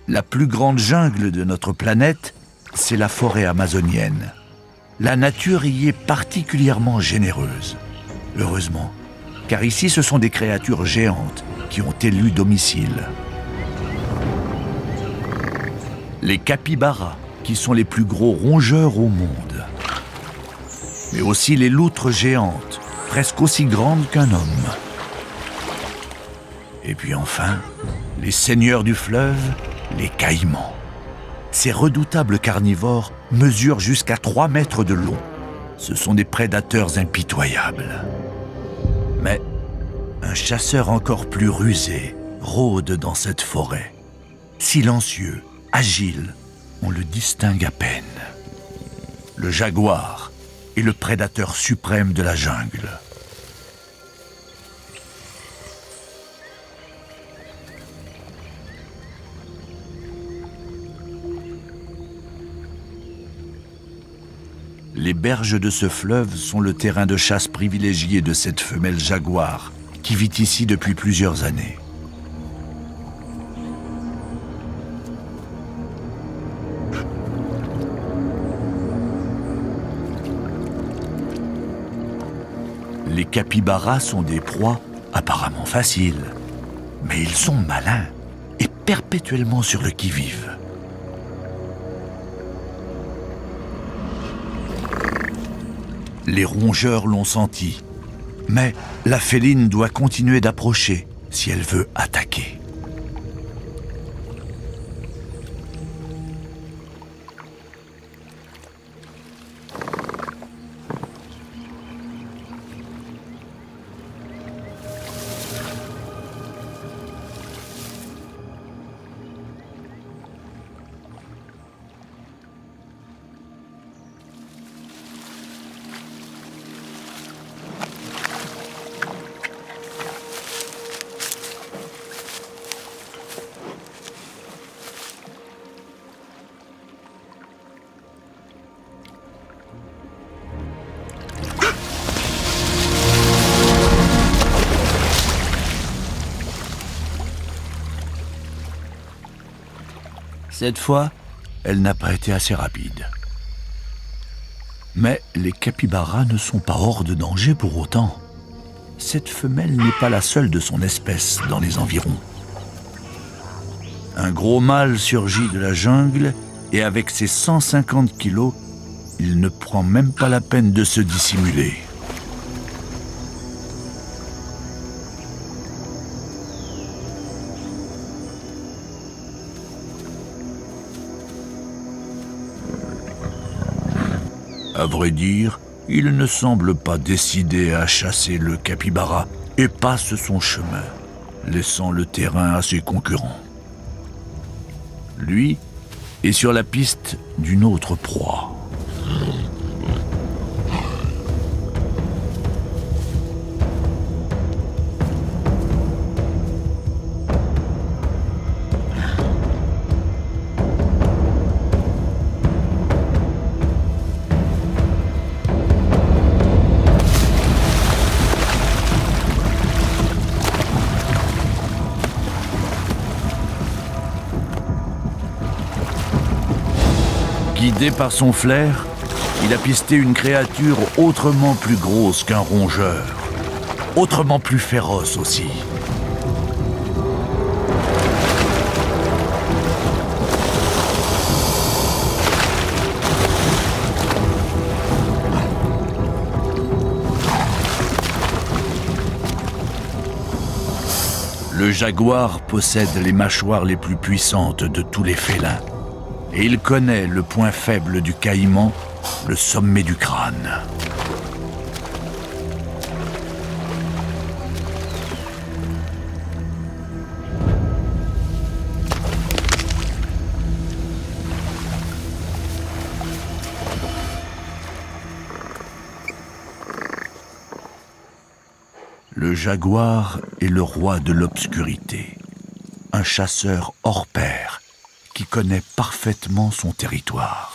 La plus grande jungle de notre planète, c'est la forêt amazonienne. La nature y est particulièrement généreuse. Heureusement, car ici ce sont des créatures géantes qui ont élu domicile. Les capybaras, qui sont les plus gros rongeurs au monde. Mais aussi les loutres géantes, presque aussi grandes qu'un homme. Et puis enfin, les seigneurs du fleuve, les caïmans. Ces redoutables carnivores mesurent jusqu'à 3 mètres de long. Ce sont des prédateurs impitoyables. Mais un chasseur encore plus rusé rôde dans cette forêt. Silencieux, agile, on le distingue à peine. Le jaguar est le prédateur suprême de la jungle. Les berges de ce fleuve sont le terrain de chasse privilégié de cette femelle jaguar qui vit ici depuis plusieurs années. Les capybaras sont des proies apparemment faciles, mais ils sont malins et perpétuellement sur le qui-vive. Les rongeurs l'ont senti, mais la féline doit continuer d'approcher si elle veut attaquer. Cette fois, elle n'a pas été assez rapide. Mais les capybaras ne sont pas hors de danger pour autant. Cette femelle n'est pas la seule de son espèce dans les environs. Un gros mâle surgit de la jungle et avec ses 150 kilos, il ne prend même pas la peine de se dissimuler. À vrai dire, il ne semble pas décidé à chasser le capybara et passe son chemin, laissant le terrain à ses concurrents. Lui est sur la piste d'une autre proie. Guidé par son flair, il a pisté une créature autrement plus grosse qu'un rongeur, autrement plus féroce aussi. Le jaguar possède les mâchoires les plus puissantes de tous les félins. Et il connaît le point faible du caïman, le sommet du crâne. Le jaguar est le roi de l'obscurité, un chasseur hors pair qui connaît parfaitement son territoire.